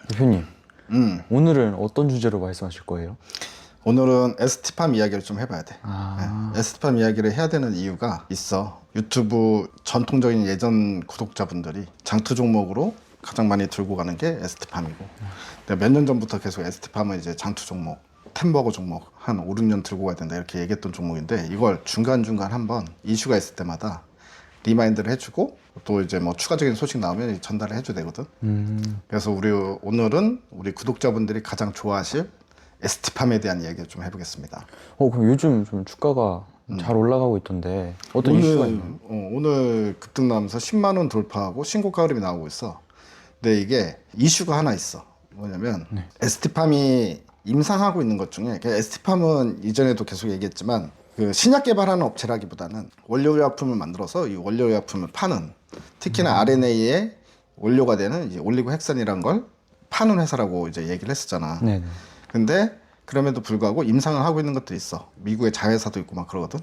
대표님, 음, 오늘은 어떤 주제로 말씀하실 거예요? 오늘은 ST팜 이야기를 좀 해봐야 돼. 아, ST팜 이야기를 해야 되는 이유가 있어. 유튜브 전통적인 예전 구독자분들이 장투 종목으로 가장 많이 들고 가는 게 ST팜이고, 몇 년 전부터 계속 ST팜은 이제 장투 종목, 템버거 종목 한 5, 6년 들고 가야 된다 이렇게 얘기했던 종목인데, 이걸 중간중간 한번 이슈가 있을 때마다 리마인드를 해주고, 또 이제 뭐 추가적인 소식 나오면 전달을 해줘야 되거든. 그래서 오늘은 우리 구독자분들이 가장 좋아하실 ST팜에 대한 이야기를 좀 해보겠습니다. 그럼 요즘 좀 주가가 잘 올라가고 있던데 어떤 이슈가 있나요? 오늘 급등 나오면서 10만 원 돌파하고 신고가 흐름이 나오고 있어. 근데 이게 이슈가 하나 있어. 뭐냐면 ST팜이 임상하고 있는 것 중에, ST팜은 이전에도 계속 얘기했지만 그 신약 개발하는 업체라기보다는 원료의약품을 만들어서 이 원료의약품을 파는, 특히나 RNA의 원료가 되는 이제 올리고핵산이라는 걸 파는 회사라고 이제 얘기를 했었잖아. 네네. 근데 그럼에도 불구하고 임상을 하고 있는 것들이 있어. 미국의 자회사도 있고 막 그러거든.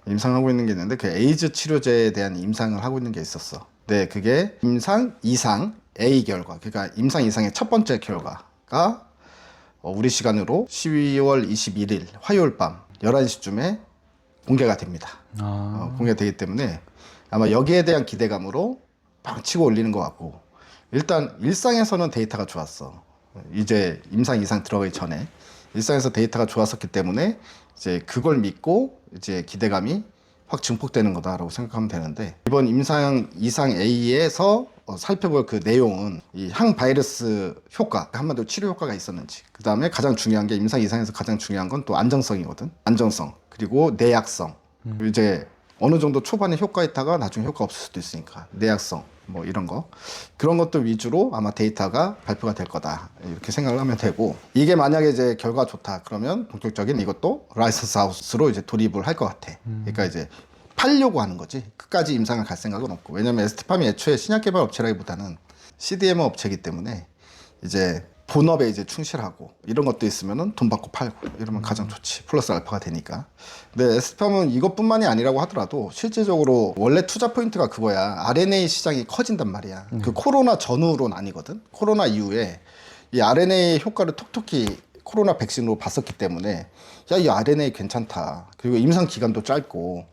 임상하고 있는 게 있는데 그 에이즈 치료제에 대한 임상을 하고 있는 게 있었어. 네, 그게 임상 이상 A 결과. 그러니까 임상 이상의 첫 번째 결과가 우리 시간으로 12월 21일 화요일 밤 11시쯤에 공개가 됩니다. 공개되기 때문에 아마 여기에 대한 기대감으로 팡 치고 올리는 것 같고, 일단 일상에서는 데이터가 좋았어. 이제 임상 이상 들어가기 전에 일상에서 데이터가 좋았었기 때문에 이제 그걸 믿고 이제 기대감이 확 증폭되는 거다라고 생각하면 되는데, 이번 임상 이상 A에서 살펴볼 그 내용은 이 항바이러스 효과, 한마디로 치료 효과가 있었는지, 그 다음에 가장 중요한 게 임상 이상에서 가장 중요한 건 또 안정성이거든. 안정성, 그리고 내약성. 이제 어느 정도 초반에 효과 있다가 나중에 효과 없을 수도 있으니까 내약성, 뭐 이런 거, 그런 것들 위주로 아마 데이터가 발표가 될 거다 이렇게 생각을 하면 되고, 이게 만약에 이제 결과가 좋다 그러면 본격적인 이것도 라이선스 하우스로 이제 돌입을 할 것 같아. 그러니까 이제 팔려고 하는 거지. 끝까지 임상을 갈 생각은 없고, 왜냐면 에스티팜이 애초에 신약 개발 업체라기보다는 CDMO 업체이기 때문에 이제 본업에 이제 충실하고 이런 것도 있으면은 돈 받고 팔고 이러면 가장 좋지. 플러스 알파가 되니까. 근데 에스팜은 이것뿐만이 아니라고 하더라도 실질적으로 원래 투자 포인트가 그거야. RNA 시장이 커진단 말이야. 그 코로나 전후로는 아니거든. 코로나 이후에 이 RNA 효과를 톡톡히 코로나 백신으로 봤었기 때문에, 야, 이 RNA 괜찮다. 그리고 임상 기간도 짧고,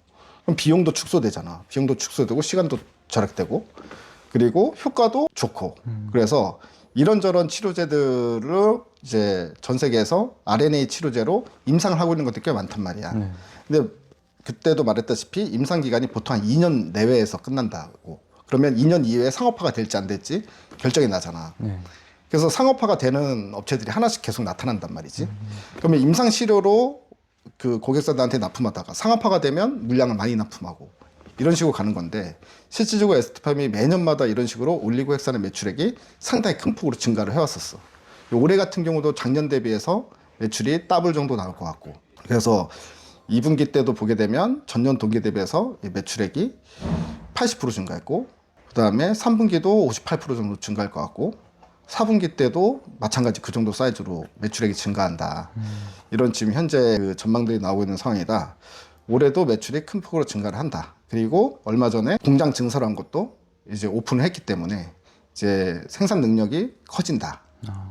그럼 비용도 축소되잖아. 비용도 축소되고 시간도 절약되고, 그리고 효과도 좋고. 그래서 이런저런 치료제들을 이제 전 세계에서 RNA 치료제로 임상을 하고 있는 것들이 꽤 많단 말이야. 근데 그때도 말했다시피 임상 기간이 보통 한 2년 내외에서 끝난다고. 그러면 2년 이후에 상업화가 될지 안 될지 결정이 나잖아. 그래서 상업화가 되는 업체들이 하나씩 계속 나타난단 말이지. 그러면 임상 치료로 그 고객사들한테 납품하다가 상업화가 되면 물량을 많이 납품하고 이런 식으로 가는 건데, 실질적으로 에스티팜이 매년마다 이런 식으로 올리고핵산의 매출액이 상당히 큰 폭으로 증가를 해왔었어. 올해 같은 경우도 작년 대비해서 매출이 더블 정도 나올 것 같고, 그래서 2분기 때도 보게 되면 전년 동기 대비해서 매출액이 80% 증가했고, 그 다음에 3분기도 58% 정도 증가할 것 같고, 4분기 때도 마찬가지 그 정도 사이즈로 매출액이 증가한다. 이런 지금 현재 그 전망들이 나오고 있는 상황이다. 올해도 매출이 큰 폭으로 증가를 한다. 그리고 얼마 전에 공장 증설한 것도 이제 오픈을 했기 때문에 이제 생산 능력이 커진다.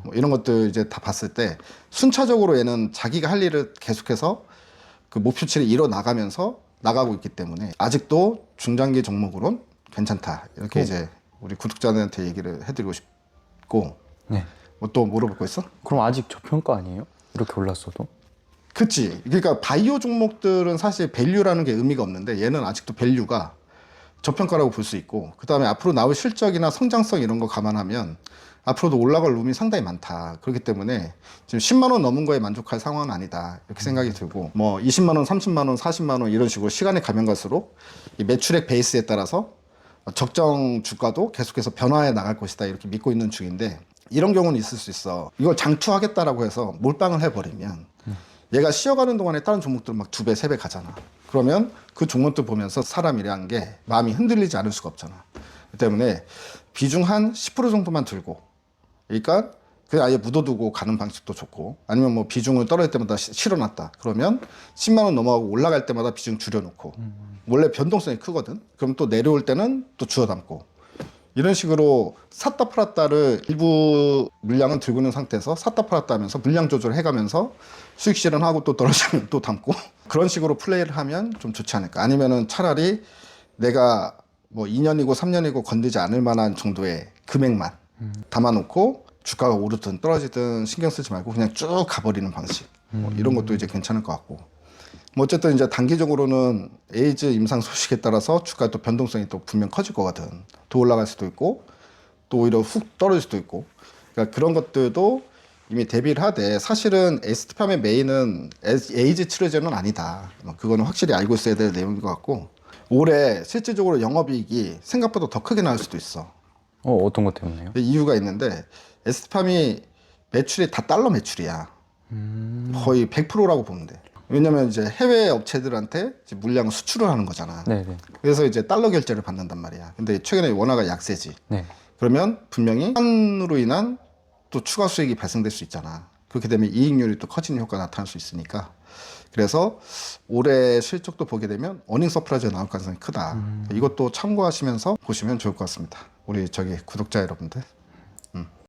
뭐 이런 것들 이제 다 봤을 때 순차적으로 얘는 자기가 할 일을 계속해서 그 목표치를 이뤄 나가면서 나가고 있기 때문에 아직도 중장기 종목으로는 괜찮다. 이렇게 이제 우리 구독자들한테 얘기를 해드리고 싶고. 네. 뭐 또 물어볼 거 있어? 그럼 아직 저평가 아니에요? 이렇게 올랐어도? 그치. 그러니까 바이오 종목들은 사실 밸류라는 게 의미가 없는데, 얘는 아직도 밸류가 저평가라고 볼 수 있고, 그 다음에 앞으로 나올 실적이나 성장성 이런 거 감안하면 앞으로도 올라갈 룸이 상당히 많다. 그렇기 때문에 지금 10만 원 넘은 거에 만족할 상황은 아니다. 이렇게 생각이 들고, 뭐 20만 원, 30만 원, 40만 원 이런 식으로 시간이 가면 갈수록 이 매출액 베이스에 따라서 적정 주가도 계속해서 변화해 나갈 것이다. 이렇게 믿고 있는 중인데, 이런 경우는 있을 수 있어. 이걸 장투하겠다라고 해서 몰빵을 해버리면 얘가 쉬어가는 동안에 다른 종목들은 막 2배, 3배 가잖아. 그러면 그 종목들 보면서 사람이란 게 마음이 흔들리지 않을 수가 없잖아. 그 때문에 비중 한 10% 정도만 들고, 그러니까 그냥 아예 묻어두고 가는 방식도 좋고, 아니면 뭐 비중을 떨어질 때마다 실어놨다. 그러면 10만 원 넘어가고 올라갈 때마다 비중 줄여놓고, 원래 변동성이 크거든. 그럼 또 내려올 때는 또 주워 담고, 이런 식으로 샀다 팔았다를 일부 물량은 들고 있는 상태에서 샀다 팔았다 하면서 물량 조절을 해가면서 수익 실현하고 또 떨어지면 또 담고 그런 식으로 플레이를 하면 좀 좋지 않을까. 아니면은 차라리 내가 뭐 2년이고 3년이고 건들지 않을 만한 정도의 금액만 담아놓고 주가가 오르든 떨어지든 신경 쓰지 말고 그냥 쭉 가버리는 방식. 뭐 이런 것도 이제 괜찮을 것 같고. 뭐 어쨌든 이제 단기적으로는 에이즈 임상 소식에 따라서 주가 또 변동성이 또 분명 커질 거거든. 더 올라갈 수도 있고 또 오히려 훅 떨어질 수도 있고. 그러니까 그런 것들도 이미 대비를 하되 사실은 에스티팜의 메인은 에이즈 치료제는 아니다. 뭐 그거는 확실히 알고 있어야 될 내용인 것 같고 올해 실질적으로 영업이익이 생각보다 더 크게 나올 수도 있어. 어떤 것 때문에요? 이유가 있는데 에스티팜이 매출이 다 달러 매출이야. 거의 100%라고 보면 돼. 왜냐면 이제 해외 업체들한테 이제 물량을 수출을 하는 거잖아. 네네. 그래서 이제 달러 결제를 받는단 말이야. 근데 최근에 원화가 약세지. 네. 그러면 분명히 환으로 인한 또 추가 수익이 발생될 수 있잖아. 그렇게 되면 이익률이 또 커지는 효과가 나타날 수 있으니까. 그래서 올해 실적도 보게 되면 어닝 서프라이즈가 나올 가능성이 크다. 이것도 참고하시면서 보시면 좋을 것 같습니다. 우리 저기 구독자 여러분들.